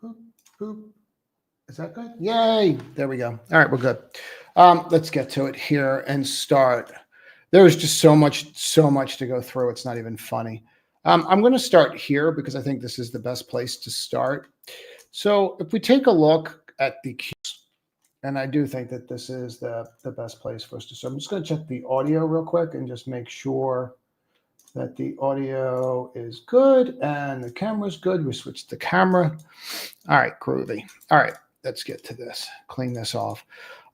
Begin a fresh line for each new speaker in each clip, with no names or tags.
Boop, boop. Is that good? Yay. There we go. All right, we're good. Let's get to it here and start. There's just so much to go through. It's not even funny. I'm going to start here because I think this is the best place to start. So if we take a look at the cues, and I do think that this is the best place for us to start. I'm just going to check the audio real quick and just make sure that the audio is good and the camera's good. We switched the camera. All right, groovy. All right, let's get to this. Clean this off.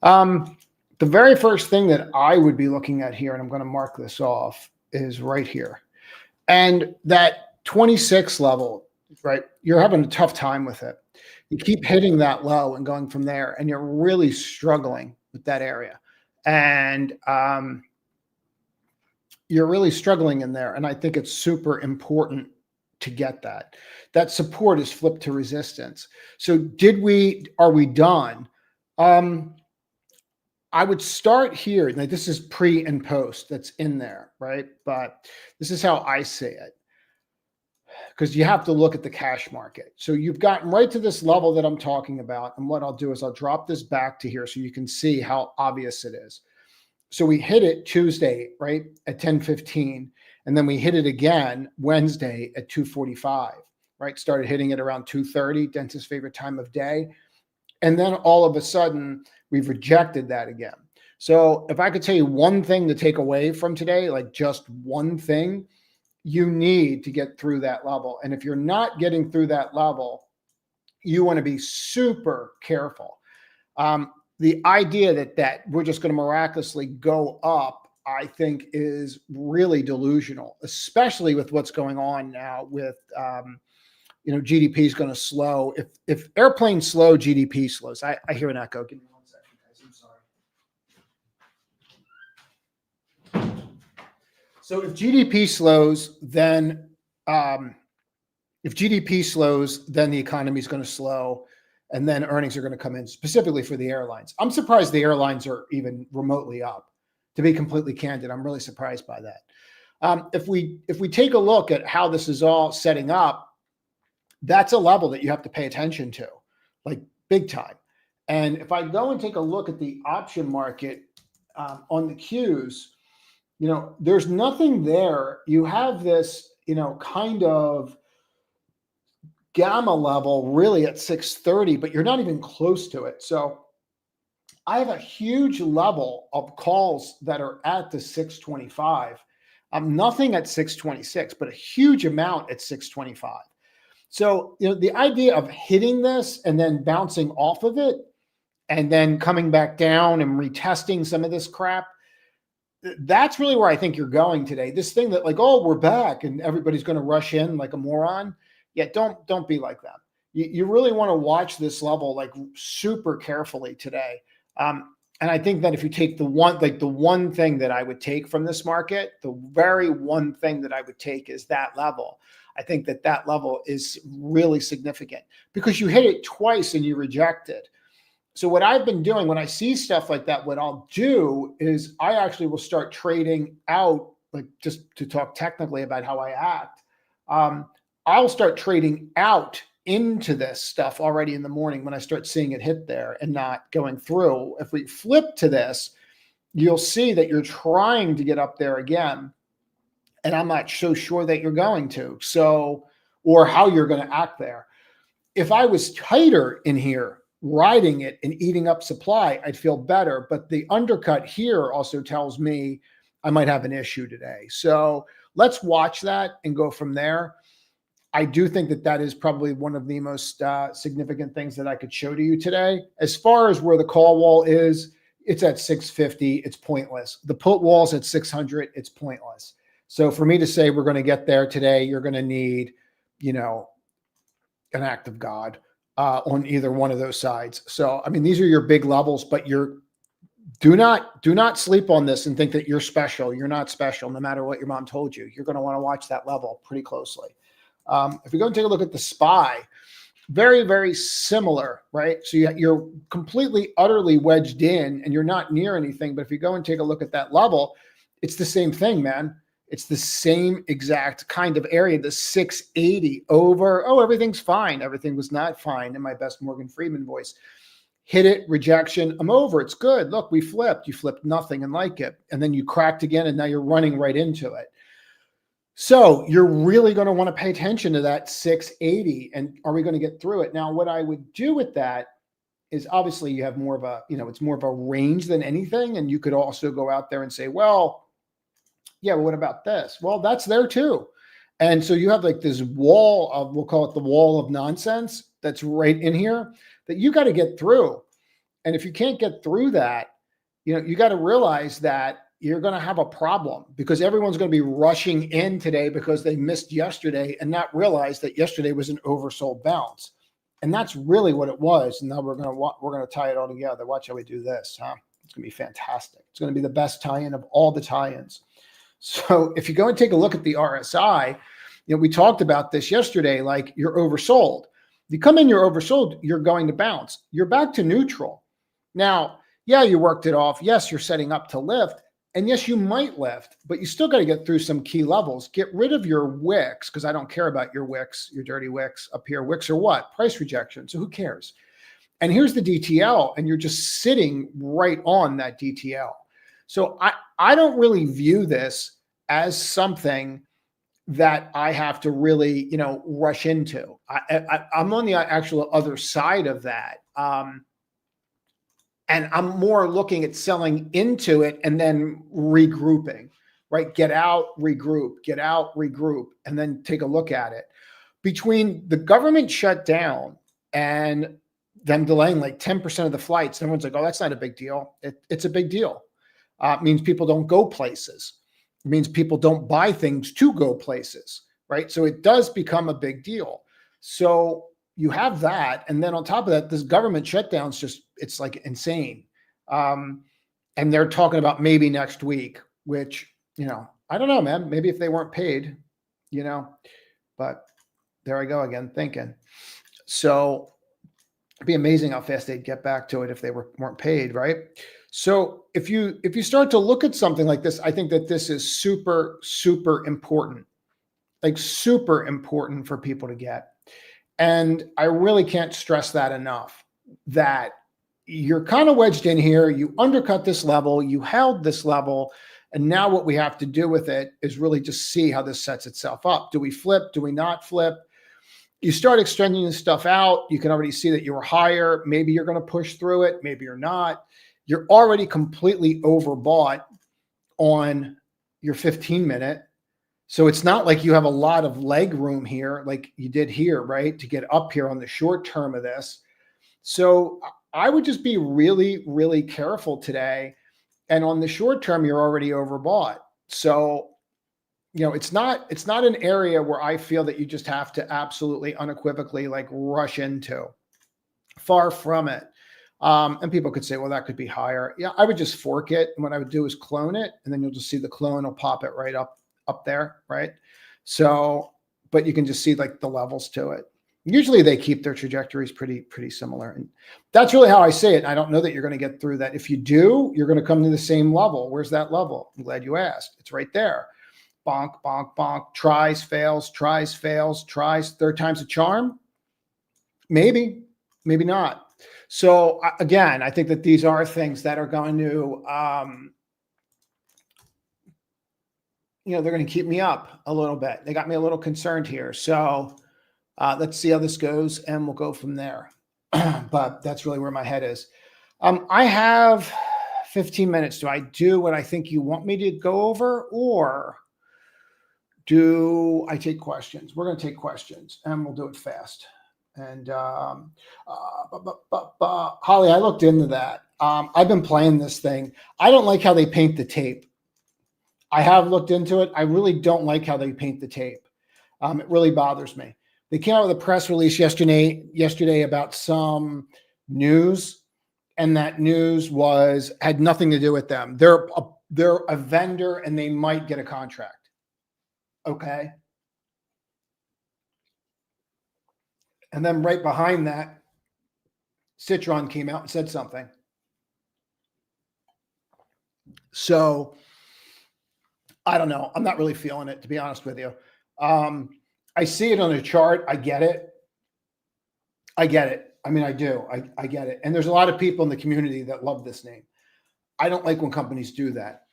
The very first thing that I would be looking at here, and I'm going to mark this off, is right here. And that 26 level, right? You're having a tough time with it. You keep hitting that low and going from there, and you're really struggling with that area. And you're really struggling in there. And I think it's super important to get that. That support is flipped to resistance. So are we done? I would start here. Now, this is pre and post that's in there, right? But this is how I see it, because you have to look at the cash market. So you've gotten right to this level that I'm talking about. And what I'll do is I'll drop this back to here so you can see how obvious it is. So we hit it Tuesday, right, at 10:15. And then we hit it again Wednesday at 2:45, right? Started hitting it around 2:30, dentist's favorite time of day. And then all of a sudden, we've rejected that again. So if I could tell you one thing to take away from today, like just one thing, you need to get through that level. And if you're not getting through that level, you want to be super careful. The idea that we're just going to miraculously go up, I think, is really delusional, especially with what's going on now with GDP is going to slow. If airplanes slow, GDP slows. I hear an echo. Give me 1 second, guys. I'm sorry. So if GDP slows, then the economy is going to slow, and then earnings are going to come in specifically for the airlines. I'm surprised the airlines are even remotely up. To be completely candid, I'm really surprised by that. If we take a look at how this is all setting up, that's a level that you have to pay attention to, like big time. And if I go and take a look at the option market on the cues, there's nothing there. You have this, kind of gamma level really at 630, but you're not even close to it. So I have a huge level of calls that are at the 625. Nothing at 626, but a huge amount at 625. So, the idea of hitting this and then bouncing off of it and then coming back down and retesting some of this crap, that's really where I think you're going today. This thing that like, oh, we're back and everybody's going to rush in like a moron. Yeah, don't be like that. You really want to watch this level like super carefully today. And I think that if you take the one thing that I would take from this market, the very one thing that I would take is that level. I think that level is really significant because you hit it twice and you reject it. So what I've been doing when I see stuff like that, what I'll do is I actually will start trading out, like just to talk technically about how I act. I'll start trading out into this stuff already in the morning when I start seeing it hit there and not going through. If we flip to this, you'll see that you're trying to get up there again. And I'm not so sure that you're going to, or how you're going to act there. If I was tighter in here, riding it and eating up supply, I'd feel better. But the undercut here also tells me I might have an issue today. So let's watch that and go from there. I do think that is probably one of the most significant things that I could show to you today. As far as where the call wall is, it's at 650. It's pointless. The put wall's at 600. It's pointless. So for me to say we're going to get there today, you're going to need, an act of God on either one of those sides. So, I mean, these are your big levels, but do not sleep on this and think that you're special. You're not special, no matter what your mom told you. You're going to want to watch that level pretty closely. If we go and take a look at the SPY, very, very similar, right? So you're completely, utterly wedged in and you're not near anything. But if you go and take a look at that level, it's the same thing, man. It's the same exact kind of area, the 680 over. Oh, everything's fine. Everything was not fine in my best Morgan Freeman voice. Hit it, rejection. I'm over. It's good. Look, we flipped. You flipped nothing and like it. And then you cracked again, and now you're running right into it. So you're really going to want to pay attention to that 680. And are we going to get through it? Now, what I would do with that is obviously you have more of a, it's more of a range than anything. And you could also go out there and say, well, yeah, well, what about this? Well, that's there too. And so you have like this wall of, we'll call it the wall of nonsense that's right in here that you got to get through. And if you can't get through that, you got to realize that you're going to have a problem, because everyone's going to be rushing in today because they missed yesterday and not realize that yesterday was an oversold bounce. And that's really what it was. And now we're going to tie it all together. Watch how we do this, huh? It's going to be fantastic. It's going to be the best tie-in of all the tie-ins. So if you go and take a look at the RSI, we talked about this yesterday, like you're oversold. You come in, you're oversold, you're going to bounce. You're back to neutral. Now, yeah, you worked it off. Yes, you're setting up to lift. And yes, you might lift, but you still got to get through some key levels. Get rid of your wicks, because I don't care about your wicks, your dirty wicks up here. Wicks are what? Price rejection. So who cares? And here's the DTL, and you're just sitting right on that DTL. So I don't really view this as something that I have to really, rush into. I'm on the actual other side of that. And I'm more looking at selling into it and then regrouping, right? Get out, regroup, get out, regroup, and then take a look at it. Between the government shutdown and them delaying like 10% of the flights, everyone's like, oh, that's not a big deal. It's a big deal. It means people don't go places. It means people don't buy things to go places, right? So it does become a big deal. So you have that. And then on top of that, this government shutdown's it's like insane. And they're talking about maybe next week, which, I don't know, man, maybe if they weren't paid, but there I go again, thinking. So it'd be amazing how fast they'd get back to it if they weren't paid, right? So if you start to look at something like this, I think that this is super, super important, like super important for people to get. And I really can't stress that enough, that you're kind of wedged in here. You undercut this level, you held this level. And now what we have to do with it is really just see how this sets itself up. Do we flip? Do we not flip? You start extending this stuff out. You can already see that you were higher. Maybe you're going to push through it. Maybe you're not. You're already completely overbought on your 15-minute. So it's not like you have a lot of leg room here like you did here, right? To get up here on the short term of this. So I would just be really, really careful today. And on the short term, you're already overbought. So, it's not an area where I feel that you just have to absolutely unequivocally like rush into. Far from it. And people could say, well, that could be higher. Yeah, I would just fork it. And what I would do is clone it. And then you'll just see the clone will pop it right up there, right? So, but you can just see like the levels to it. Usually they keep their trajectories pretty similar. And that's really how I say it. I don't know that you're going to get through that. If you do, you're going to come to the same level. Where's that level? I'm glad you asked. It's right there. Bonk, bonk, bonk. Tries, fails, tries, fails, tries. Third time's a charm? Maybe, maybe not. So again, I think that these are things that are going to, they're going to keep me up a little bit. They got me a little concerned here. So let's see how this goes, and we'll go from there. But that's really where my head is. I have 15 minutes. Do I do what I think you want me to go over, or do I take questions? We're going to take questions, and we'll do it fast. And Holly, I looked into that. I've been playing this thing. I don't like how they paint the tape. I have looked into it. I really don't like how they paint the tape. It really bothers me. They came out with a press release yesterday about some news, and that news had nothing to do with them. They're a vendor, and they might get a contract. Okay. And then right behind that, Citron came out and said something. So I don't know. I'm not really feeling it, to be honest with you. I see it on the chart. I get it. I get it. I mean, I do. I get it. And there's a lot of people in the community that love this name. I don't like when companies do that.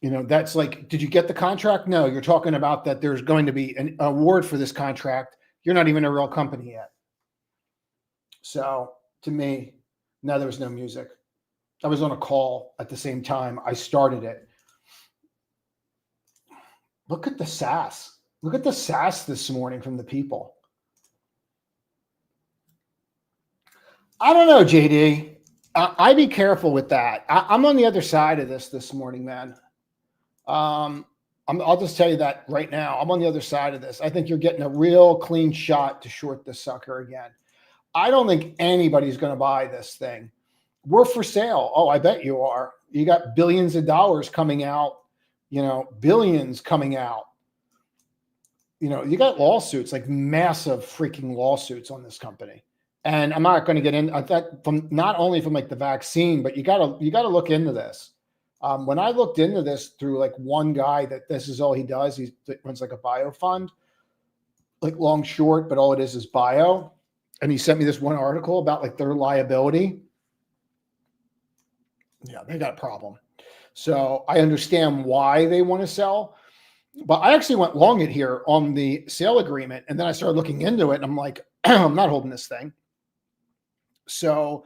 That's like, did you get the contract? No, you're talking about that there's going to be an award for this contract. You're not even a real company yet. So to me, no, there was no music. I was on a call at the same time. I started it. Look at the sass. Look at the sass this morning from the people. I don't know, JD. I'd be careful with that. I'm on the other side of this morning, man. I'll just tell you that right now. I'm on the other side of this. I think you're getting a real clean shot to short this sucker again. I don't think anybody's going to buy this thing. We're for sale. Oh, I bet you are. You got billions of dollars coming out, billions coming out. You got lawsuits, like massive freaking lawsuits on this company. And I'm not going to get in that from not only from like the vaccine, but you got to look into this. When I looked into this through like one guy that this is all he does, he runs like a bio fund, like long short, but all it is bio. And he sent me this one article about like their liability. Yeah, they got a problem. So I understand why they want to sell, but I actually went long it here on the sale agreement. And then I started looking into it and I'm like, I'm not holding this thing. So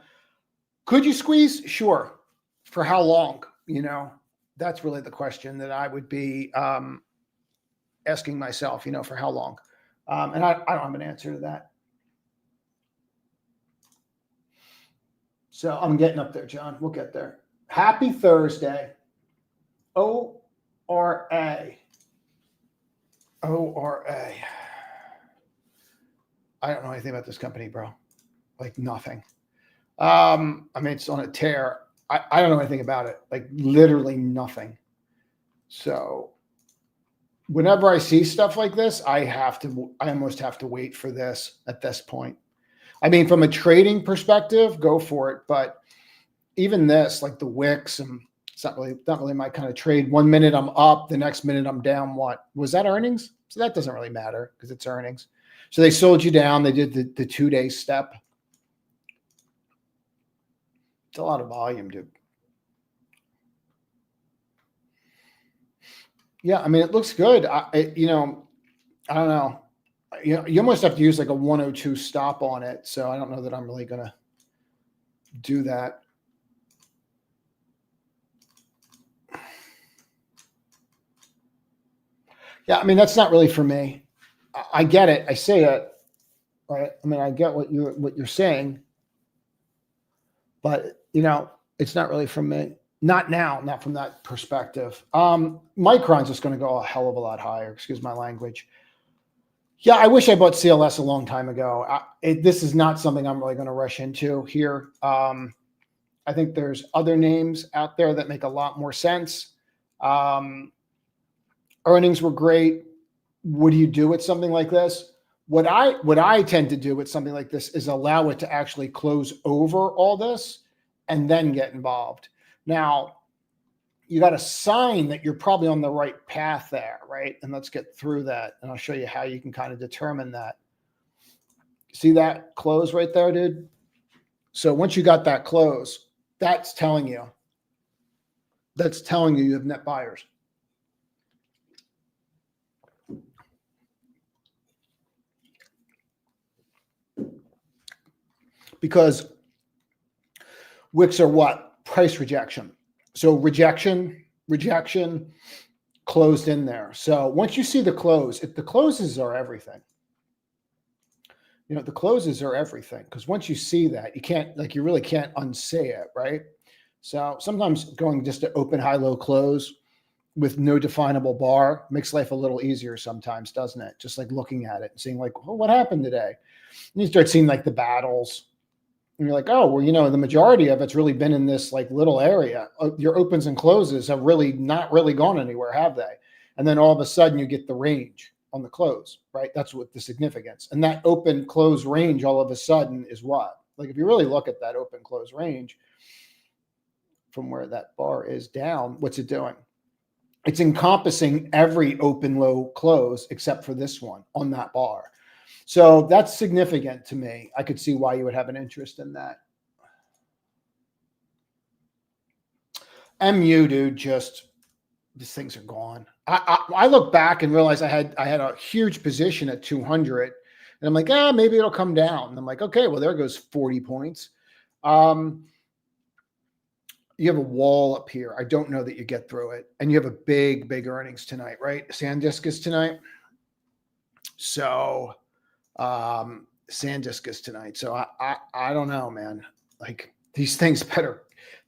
could you squeeze? Sure. For how long? That's really the question that I would be asking myself, for how long? And I don't have an answer to that. So I'm getting up there, John. We'll get there. Happy Thursday. ORA. ORA. I don't know anything about this company, bro. Like nothing. I mean, it's on a tear. I don't know anything about it. Like literally nothing. So whenever I see stuff like this, I almost have to wait for this at this point. I mean, from a trading perspective, go for it. But even this, like the wicks, and it's not really my kind of trade. 1 minute I'm up, the next minute I'm down. What was that, earnings? So that doesn't really matter because it's earnings. So they sold you down. They did the 2-day step. It's a lot of volume, dude. Yeah, I mean, it looks good. I don't know. You almost have to use like a 102 stop on it. So I don't know that I'm really going to do that. Yeah, I mean, that's not really for me. I get it. I say it. Right. I mean, I get what you're saying. But, it's not really from me. Not now, not from that perspective. Micron's just going to go a hell of a lot higher. Excuse my language. Yeah, I wish I bought CLS a long time ago. This is not something I'm really going to rush into here. I think there's other names out there that make a lot more sense. Earnings were great. What do you do with something like this? What I tend to do with something like this is allow it to actually close over all this and then get involved. Now, you got a sign that you're probably on the right path there, right? And let's get through that, and I'll show you how you can kind of determine that. See that close right there, dude? So once you got that close, that's telling you you have net buyers. Because wicks are what? Price rejection. So rejection, closed in there. So once you see the close, the closes are everything. The closes are everything, because once you see that, you really can't unsay it, right? So sometimes going just to open, high, low, close with no definable bar makes life a little easier sometimes, doesn't it? Just like looking at it and seeing like, well, what happened today? And you start seeing like the battles. And you're like, oh, well, the majority of it's really been in this like little area. Your opens and closes have really not really gone anywhere, have they? And then all of a sudden you get the range on the close, right? That's what the significance. And that open close range all of a sudden is what? Like if you really look at that open close range from where that bar is down, what's it doing? It's encompassing every open, low, close except for this one on that bar. So that's significant to me. I could see why you would have an interest in that. MU, dude, just these things are gone. I look back and realize I had a huge position at 200, and I'm like, maybe it'll come down. And I'm like, okay, well, there goes 40 points. You have a wall up here. I don't know that you get through it. And you have a big earnings tonight, right? SanDisk is tonight. So SanDisk is tonight. So I don't know, man. Like these things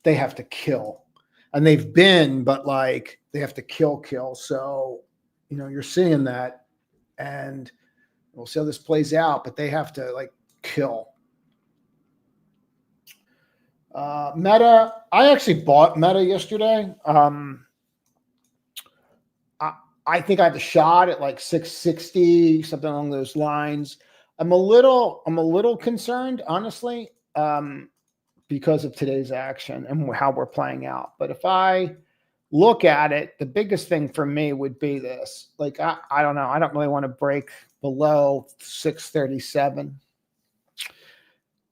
they have to kill. And they've been, but like they have to kill. So, you're seeing that, and we'll see how this plays out, but they have to like kill. Meta, I actually bought Meta yesterday. I think I have a shot at like 660, something along those lines. I'm a little concerned, honestly, because of today's action and how we're playing out. But if I look at it, the biggest thing for me would be this. Like, I don't know. I don't really want to break below 637.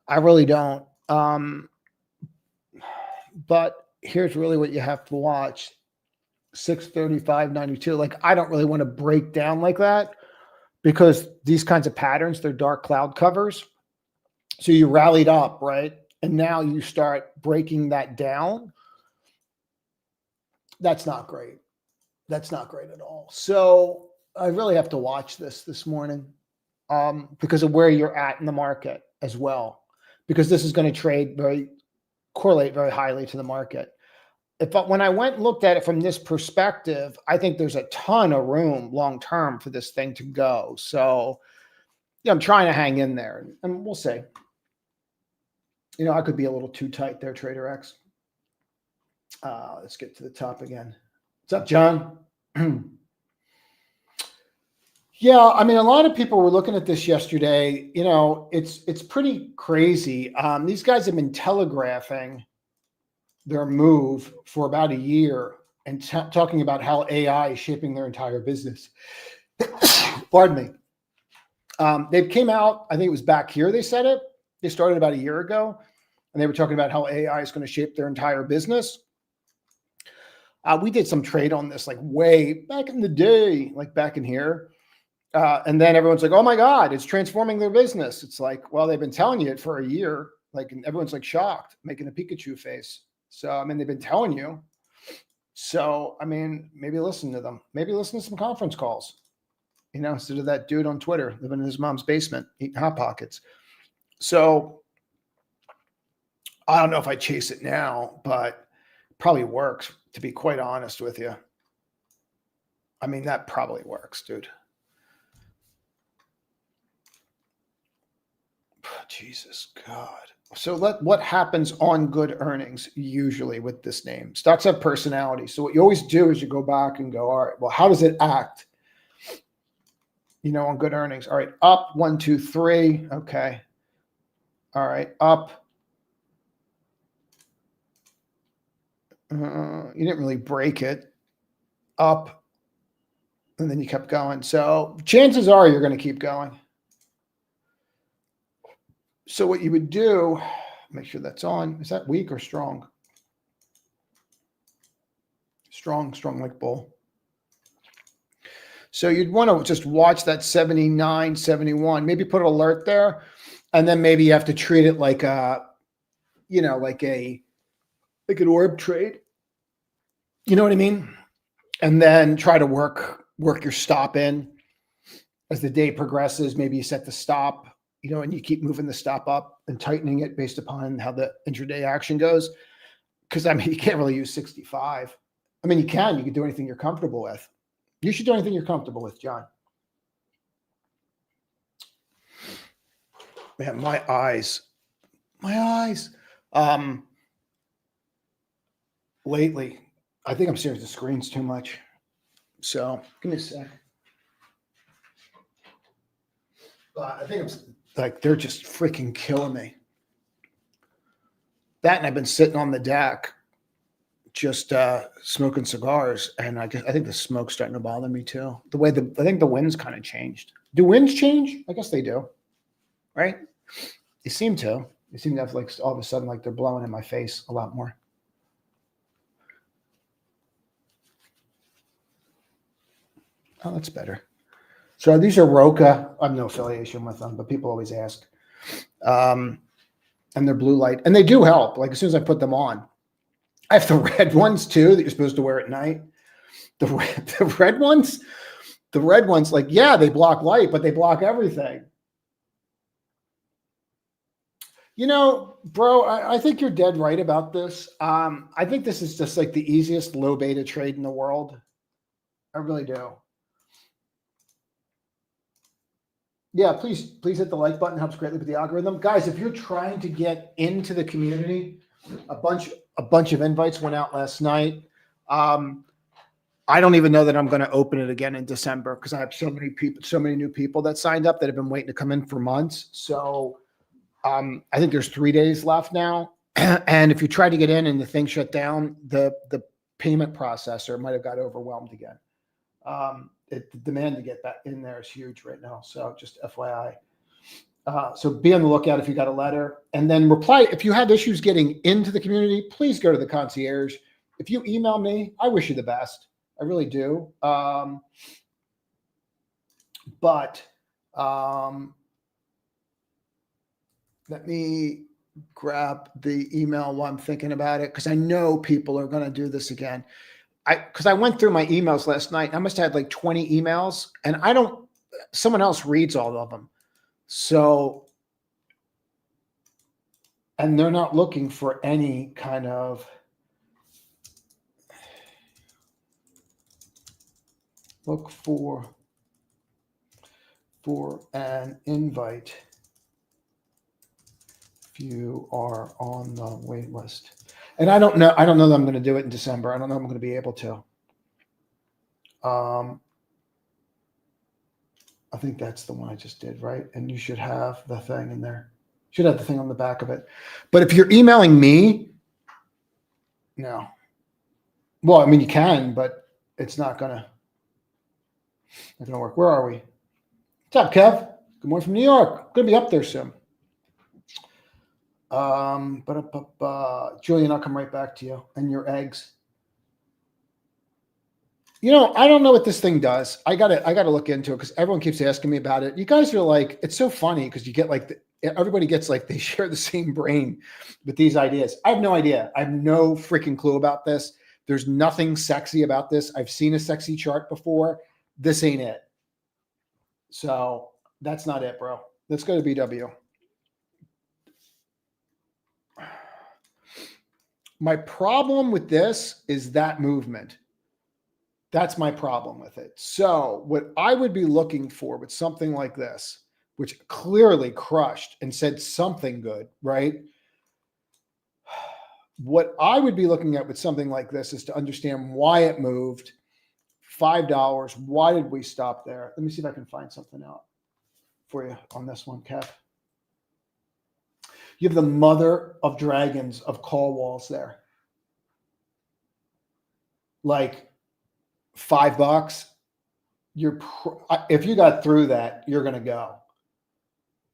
I really don't. But here's really what you have to watch. 635.92. Like, I don't really want to break down like that because these kinds of patterns, they're dark cloud covers. So you rallied up, right? And now you start breaking that down. That's not great. That's not great at all. So I really have to watch this morning because of where you're at in the market as well, because this is going to correlate very highly to the market. When I went and looked at it from this perspective, I think there's a ton of room long-term for this thing to go. So I'm trying to hang in there, and we'll see. I could be a little too tight there, Trader X. Let's get to the top again. What's up, John? Yeah, I mean, a lot of people were looking at this yesterday. It's pretty crazy. These guys have been telegraphing their move for about a year and talking about how AI is shaping their entire business. Pardon me. They came out, I think it was back here they said it. They started about a year ago, and they were talking about how AI is going to shape their entire business. We did some trade on this like way back in the day, like back in here. And then everyone's like, oh my God, it's transforming their business. It's like, well, they've been telling you it for a year. Like, and everyone's like shocked, making a Pikachu face. So, I mean, they've been telling you. So, I mean, maybe listen to them. Maybe listen to some conference calls, instead of that dude on Twitter living in his mom's basement, eating Hot Pockets. So I don't know if I chase it now, but probably works, to be quite honest with you. I mean, that probably works, dude. Jesus God. So what happens on good earnings usually with this name? Stocks have personality. So what you always do is you go back and go, all right, well, how does it act? On good earnings. All right, up 1, 2, 3. Okay. All right, up. You didn't really break it. Up. And then you kept going. So chances are you're going to keep going. So what you would do, make sure that's on. Is that weak or strong? Strong like bull. So you'd want to just watch that 79, 71, maybe put an alert there. And then maybe you have to treat it like like an orb trade. You know what I mean? And then try to work your stop in as the day progresses. Maybe you set the stop, and you keep moving the stop up and tightening it based upon how the intraday action goes. Because, I mean, you can't really use 65. I mean, you can do anything you're comfortable with. You should do anything you're comfortable with, John. Man, my eyes. Lately, I think I'm staring at the screens too much. So give me a sec. I think I'm like, they're just freaking killing me. That, and I've been sitting on the deck just smoking cigars, and I think the smoke's starting to bother me too. The way I think the winds kind of changed. Do winds change? I guess they do, right? They seem to. They seem to have like all of a sudden like they're blowing in my face a lot more. Oh, that's better. So these are Roca. I have no affiliation with them, but people always ask. And they're blue light, and they do help. Like as soon as I put them on, I have the red ones too that you're supposed to wear at night. The red ones, like, yeah, they block light, but they block everything. You know, bro, I think you're dead right about this. I think this is just like the easiest low beta trade in the world. I really do. Yeah, please hit the like button. It helps greatly with the algorithm. Guys, if you're trying to get into the community, a bunch of invites went out last night. I don't even know that I'm going to open it again in December because I have so many new people that signed up that have been waiting to come in for months. So I think there's 3 days left now. And if you try to get in and the thing shut down, the payment processor might have got overwhelmed again. The demand to get that in there is huge right now. So just FYI. So be on the lookout if you got a letter, and then reply. If you have issues getting into the community, please go to the concierge. If you email me, I wish you the best. I really do. Let me grab the email while I'm thinking about it, because I know people are going to do this again. Because I went through my emails last night. I must have had like 20 emails, and someone else reads all of them. So, and they're not looking for any kind of look for an invite if you are on the wait list. And I don't know that I'm going to do it in December. I don't know if I'm going to be able to. I think that's the one I just did, right? And you should have the thing in there. Should have the thing on the back of it. But if you're emailing me, no. Well, I mean, you can, but it's not gonna work. Where are we? What's up, Kev? Good morning from New York. Gonna be up there soon. Julian, I'll come right back to you. And your eggs. You know, I don't know what this thing does. I gotta look into it because everyone keeps asking me about it. You guys are like, it's so funny because you get like everybody gets like they share the same brain with these ideas. I have no idea. I have no freaking clue about this. There's nothing sexy about this. I've seen a sexy chart before. This ain't it. So that's not it, bro. Let's go to BW. My problem with this is that movement. That's my problem with it. So what I would be looking for with something like this, which clearly crushed and said something good, right? What I would be looking at with something like this is to understand why it moved $5. Why did we stop there? Let me see if I can find something out for you on this one, Kev. You have the mother of dragons of call walls there. Like $5, if you got through that, you're going to go.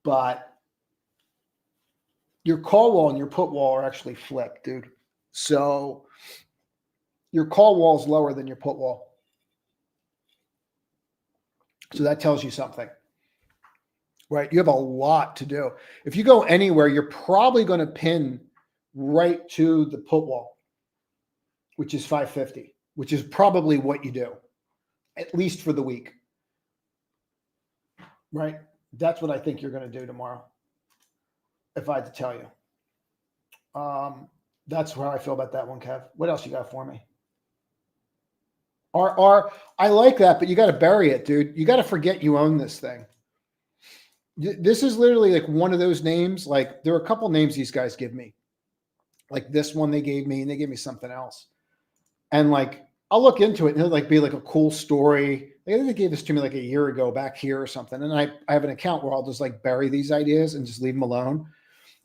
But your call wall and your put wall are actually flipped, dude. So your call wall is lower than your put wall. So that tells you something, right? You have a lot to do. If you go anywhere, you're probably going to pin right to the put wall, which is 550, which is probably what you do, at least for the week, right? That's what I think you're going to do tomorrow, if I had to tell you. That's how I feel about that one, Kev. What else you got for me? I like that, but you got to bury it, dude. You got to forget you own this thing. This is literally like one of those names. Like there are a couple names these guys give me. Like this one they gave me, and they gave me something else. And like I'll look into it, and it'll like be like a cool story. I think they gave this to me like a year ago back here or something. And I have an account where I'll just like bury these ideas and just leave them alone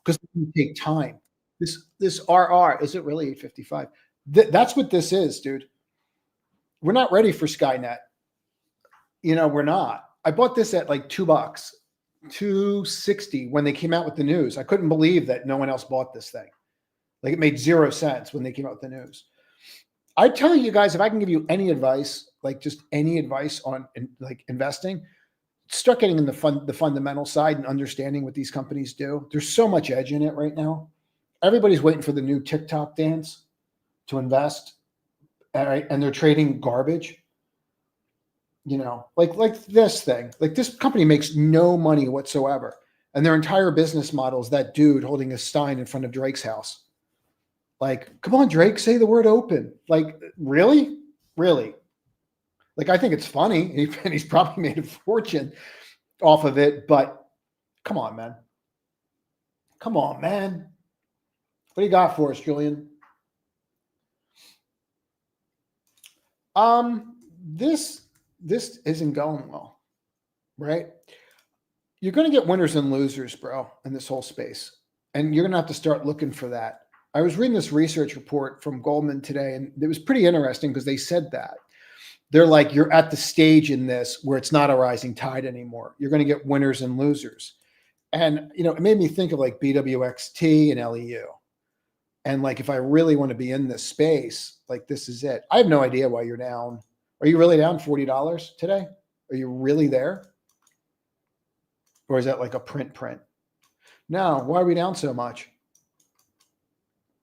because it can take time. This RR, is it really 855? That's what this is, dude. We're not ready for Skynet. We're not. I bought this at like $2, $2.60 when they came out with the news. I couldn't believe that no one else bought this thing. Like it made 0 cents when they came out with the news. I tell you guys, if I can give you any advice, like just any advice on like investing, start getting in the fundamental side and understanding what these companies do. There's so much edge in it right now. Everybody's waiting for the new TikTok dance to invest, and they're trading garbage. Like this thing, like this company makes no money whatsoever, and their entire business model is that dude holding a sign in front of Drake's house. Like, come on, Drake, say the word open. Like, really? Like, I think it's funny, and he's probably made a fortune off of it, but come on, man. What do you got for us, Julian? This isn't going well, right? You're going to get winners and losers, bro, in this whole space, and you're going to have to start looking for that. I was reading this research report from Goldman today, and it was pretty interesting because they said that. They're like, you're at the stage in this where it's not a rising tide anymore. You're going to get winners and losers. And, it made me think of like BWXT and LEU. And like, if I really want to be in this space, like this is it. I have no idea why you're down. Are you really down $40 today? Are you really there? Or is that like a print? No, why are we down so much?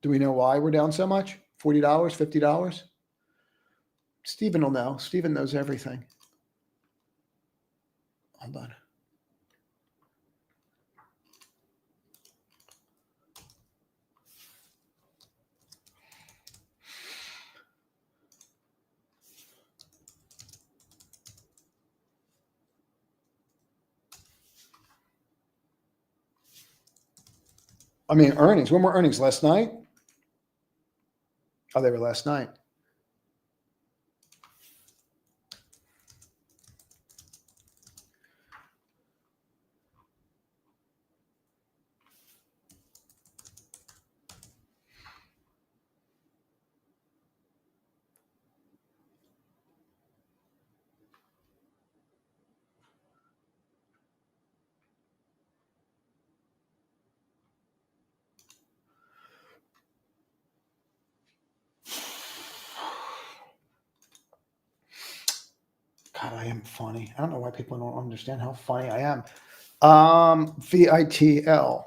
Do we know why we're down so much? $40, $50? Steven will know. Steven knows everything. Hold on. I mean, earnings. When were earnings? Last night? Oh, they were last night. God, I am funny. I don't know why people don't understand how funny I am. VITL.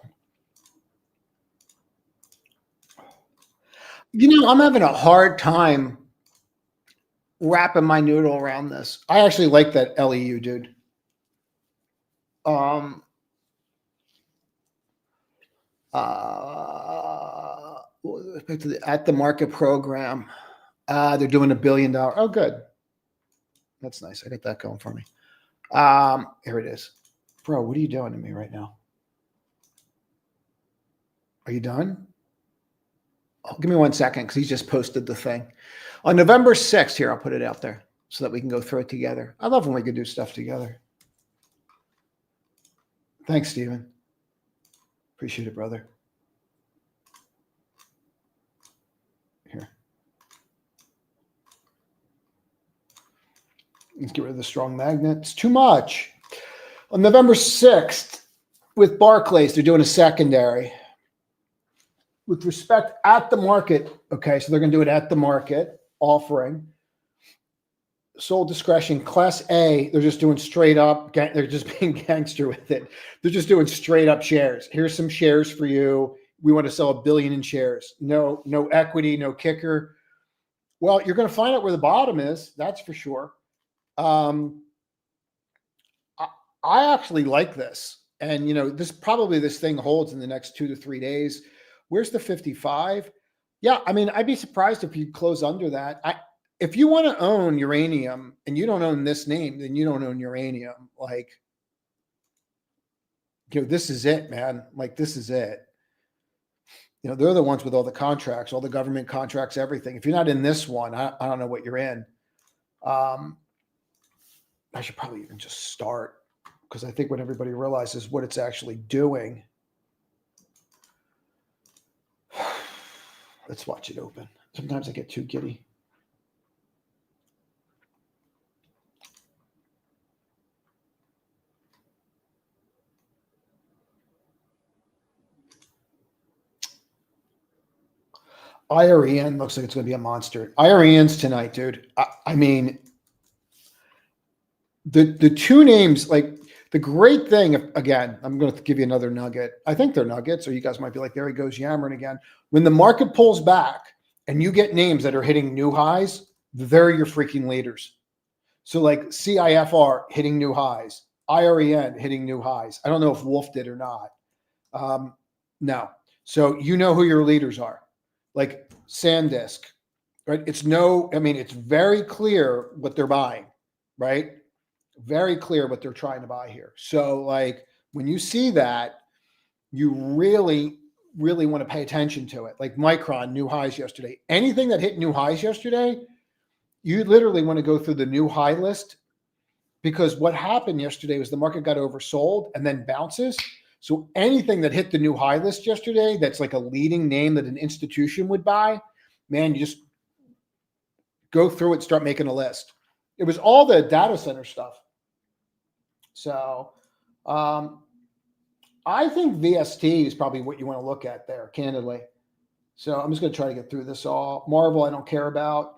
I'm having a hard time wrapping my noodle around this. I actually like that LEU, dude. With respect to the at the market program, they're doing $1 billion. Oh, good. That's nice. I got that going for me. Here it is. Bro, what are you doing to me right now? Are you done? Oh, give me 1 second because he just posted the thing. On November 6th, here, I'll put it out there so that we can go through it together. I love when we can do stuff together. Thanks, Steven. Appreciate it, brother. Here. Let's get rid of the strong magnet. It's too much. On November 6th, with Barclays, they're doing a secondary. With respect at the market, okay, so they're going to do it at the market offering. Sole discretion, Class A, they're just doing straight up, they're just being gangster with it. They're just doing straight up shares. Here's some shares for you. We want to sell $1 billion in shares. No equity, no kicker. Well, you're going to find out where the bottom is. That's for sure. I actually like this. And, this thing holds in the next 2 to 3 days. Where's the 55? Yeah, I mean, I'd be surprised if you close under that. If you want to own uranium and you don't own this name, then you don't own uranium. Like, this is it, man. Like, this is it. They're the ones with all the contracts, all the government contracts, everything. If you're not in this one, I don't know what you're in. I should probably even just start because I think when everybody realizes what it's actually doing, let's watch it open. Sometimes I get too giddy. IREN looks like it's going to be a monster. IREN's tonight, dude. I mean, the two names, like the great thing, again, I'm going to give you another nugget. I think they're nuggets, or you guys might be like, there he goes yammering again. When the market pulls back and you get names that are hitting new highs, they're your freaking leaders. So like CIFR hitting new highs, IREN hitting new highs. I don't know if Wolf did or not. No. So you know who your leaders are. Like SanDisk, right? It's very clear what they're buying, right? Very clear what they're trying to buy here. So like when you see that, you really, really want to pay attention to it. Like Micron, new highs yesterday. Anything that hit new highs yesterday, you literally want to go through the new high list, because what happened yesterday was the market got oversold and then bounces. So anything that hit the new high list yesterday, that's like a leading name that an institution would buy, man, you just go through it, start making a list. It was all the data center stuff. So I think VST is probably what you want to look at there, candidly. So I'm just going to try to get through this all. Marvel, I don't care about.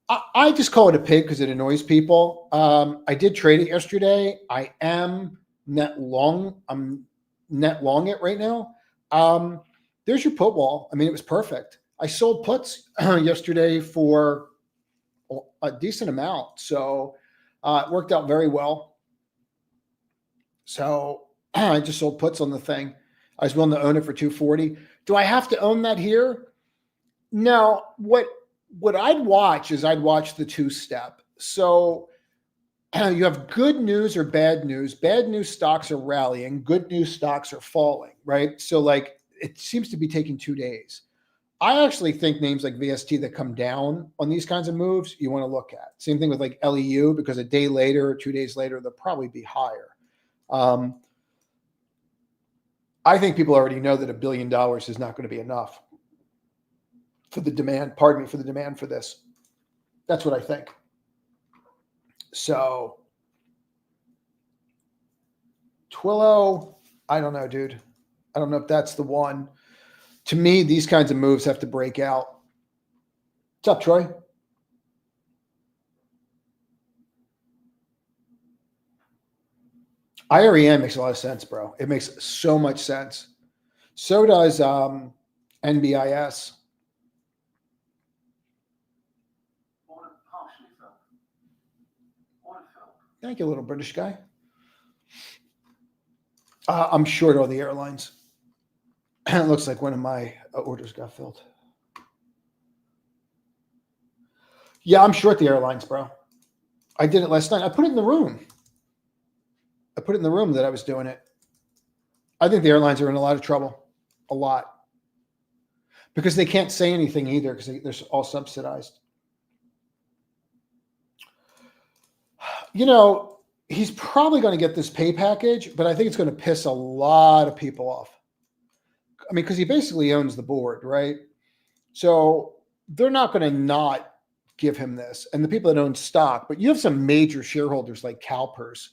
I just call it a pig because it annoys people. I did trade it yesterday. I am net long. I'm net long it right now. There's your put wall. I mean, it was perfect. I sold puts yesterday for a decent amount. So it worked out very well. So I just sold puts on the thing. I was willing to own it for 240. Do I have to own that here? No. What I'd watch is I'd watch the two-step. So you have good news or bad news. Bad news stocks are rallying. Good news stocks are falling, right? So like it seems to be taking 2 days. I actually think names like VST that come down on these kinds of moves, you want to look at. Same thing with like LEU, because a day later or 2 days later, they'll probably be higher. I think people already know that $1 billion is not going to be enough for the demand, for the demand for this. That's what I think. So Twilio, I don't know, dude. I don't know if that's the one. To me, these kinds of moves have to break out. What's up, Troy? IREN makes a lot of sense, bro. It makes so much sense. So does NBIS. Thank you, little British guy. I'm short all the airlines. It looks like one of my orders got filled. Yeah, I'm short the airlines, bro. I did it last night. I put it in the room. I put it in the room that I was doing it. I think the airlines are in a lot of trouble. A lot. Because they can't say anything either because they're all subsidized. You know, he's probably going to get this pay package, but I think it's going to piss a lot of people off. I mean, because he basically owns the board, right? So they're not going to not give him this. And the people that own stock, but you have some major shareholders like CalPERS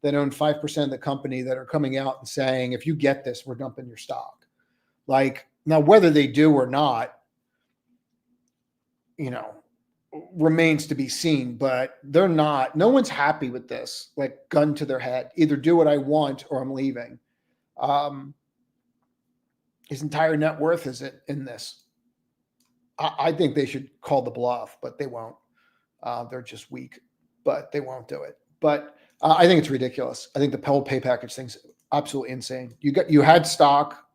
that own 5% of the company that are coming out and saying, if you get this, we're dumping your stock. Like, now, whether they do or not, you know, remains to be seen, but they're not, no one's happy with this, like gun to their head, either do what I want or I'm leaving. His entire net worth is in this. I think they should call the bluff, but they won't. They're just weak, but they won't do it. But I think it's ridiculous. I think the whole pay package thing's absolutely insane. You had stock,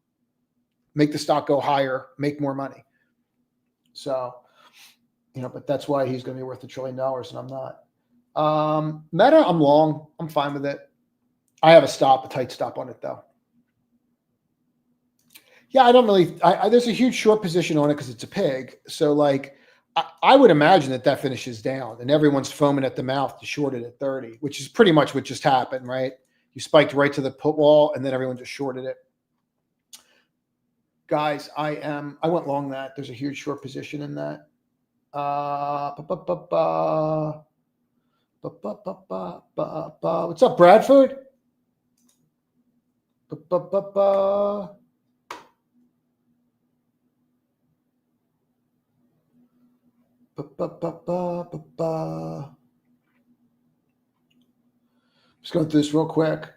make the stock go higher, make more money. So, you know, but that's why he's going to be worth $1 trillion and I'm not. Meta, I'm long. I'm fine with it. I have a tight stop on it though. Yeah, I don't really, there's a huge short position on it because it's a pig. So like, I would imagine that finishes down and everyone's foaming at the mouth to short it at 30, which is pretty much what just happened, right? You spiked right to the put wall and then everyone just shorted it. Guys, I went long that. There's a huge short position in that. What's up, Bradford? Just going through this real quick.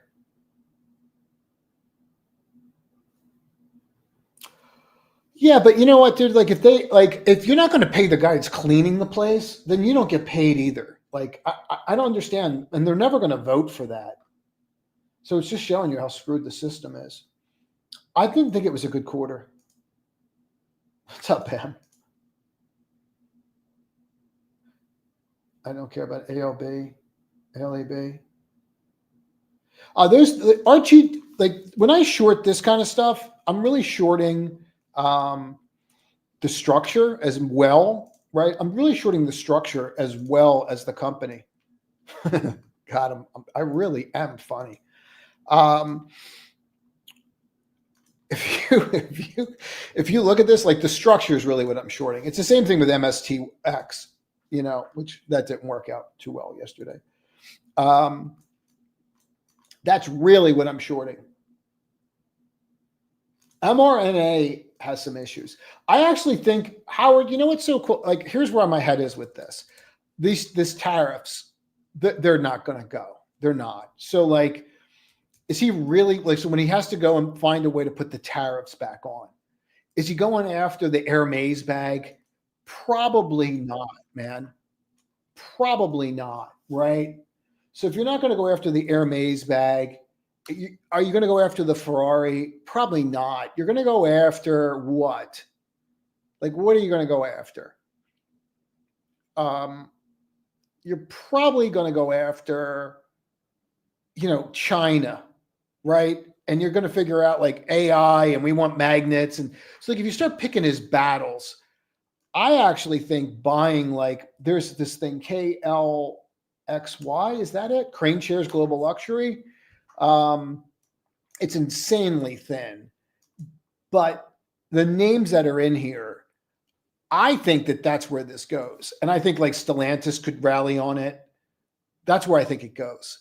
Yeah, but you know what, dude? Like, if you're not going to pay the guy that's cleaning the place, then you don't get paid either. Like, I don't understand, and they're never going to vote for that. So it's just showing you how screwed the system is. I didn't think it was a good quarter. What's up, Pam? I don't care about ALB, LAB. There's Archie. Like when I short this kind of stuff, I'm really shorting the structure as well, right? I'm really shorting the structure as well as the company. God, I really am funny. If you look at this, like the structure is really what I'm shorting. It's the same thing with MSTX, which that didn't work out too well yesterday. That's really what I'm shorting. mRNA has some issues. I actually think, Howard, you know what's so cool? Like, here's where my head is with this. These tariffs, they're not going to go. They're not. So, like, is he really, like, so when he has to go and find a way to put the tariffs back on, is he going after the Air Maze bag? Probably not, man. Probably not, right? So if you're not going to go after the Air Maze bag, are you going to go after the Ferrari? Probably not. You're going to go after what? Like, what are you going to go after? You're probably going to go after, China, right? And you're going to figure out like AI and we want magnets. And so like if you start picking his battles, I actually think buying like there's this thing KLXY, is that it? Crane Shares Global Luxury. It's insanely thin, but the names that are in here, I think that's where this goes. And I think like Stellantis could rally on it. That's where I think it goes.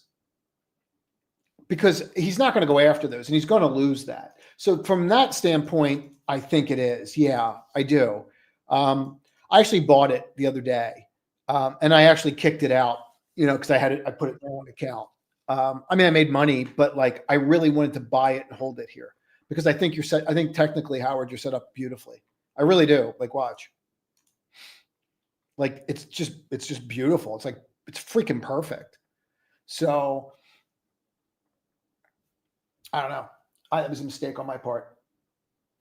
Because he's not going to go after those and he's going to lose that. So from that standpoint, I think it is. Yeah, I do. I actually bought it the other day and I actually kicked it out, because I put it in the wrong account. I mean, I made money, but like I really wanted to buy it and hold it here because I think I think technically, Howard, you're set up beautifully. I really do. Like, watch. Like, it's just beautiful. It's like, it's freaking perfect. So I don't know. That was a mistake on my part.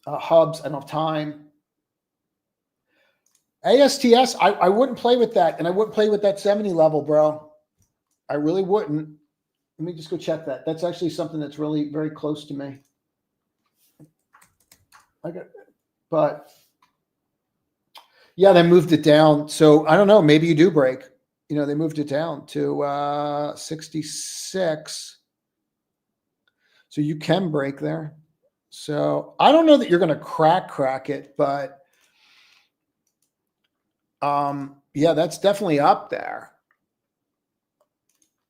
Hubs, I don't have time. ASTS, I wouldn't play with that, and I wouldn't play with that 70 level, bro. I really wouldn't. Let me just go check that. That's actually something that's really very close to me. But yeah, they moved it down. So I don't know. Maybe you do break. They moved it down to 66. So you can break there. So I don't know that you're going to crack it, but yeah, that's definitely up there.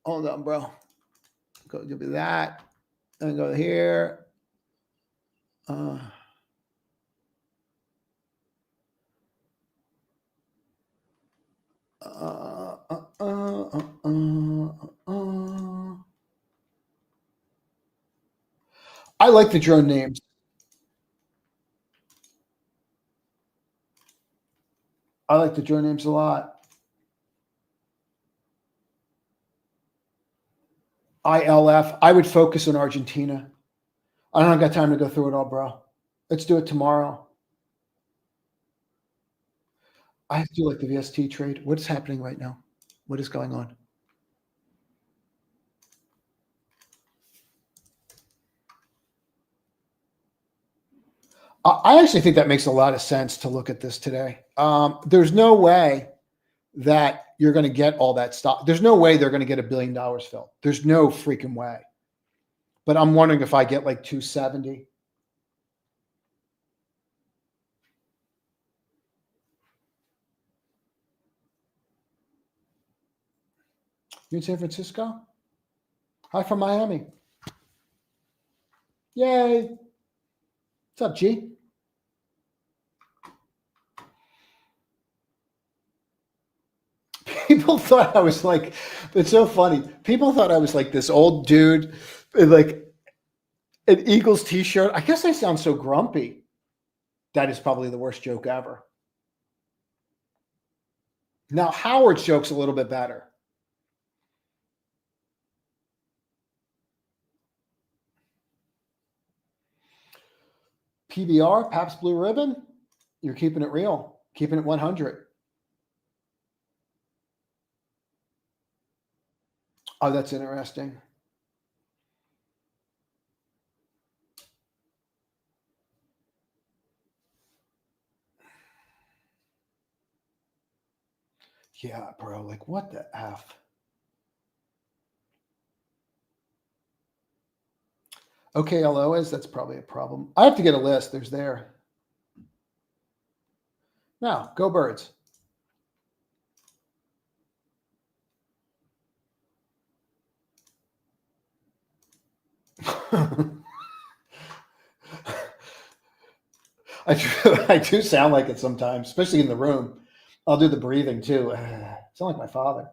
Hold on, bro. Go do that. And go here. I like the drone names. I like the drone names a lot. ILF. I would focus on Argentina. I don't got time to go through it all, bro. Let's do it tomorrow. I do like the VST trade. What's happening right now? What is going on? I actually think that makes a lot of sense to look at this today. There's no way that you're going to get all that stock. There's no way they're going to get $1 billion filled. There's no freaking way. But I'm wondering if I get like 270. You in San Francisco? Hi from Miami. Yay. What's up, G? People thought I was like, it's so funny. People thought I was like this old dude in like an Eagles t-shirt. I guess I sound so grumpy. That is probably the worst joke ever. Now, Howard's joke's a little bit better. PBR, Pabst Blue Ribbon. You're keeping it real, keeping it 100. Oh, that's interesting. Yeah, bro. Like, what the F? Okay, LOS, that's probably a problem. I have to get a list. There's there. Now, go Birds. I do sound like it sometimes, especially in the room. I'll do the breathing too. I sound like my father.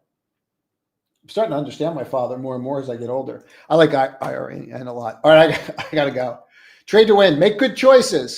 I'm starting to understand my father more and more as I get older. I like IRA a lot. All right, I got to go. Trade to win. Make good choices.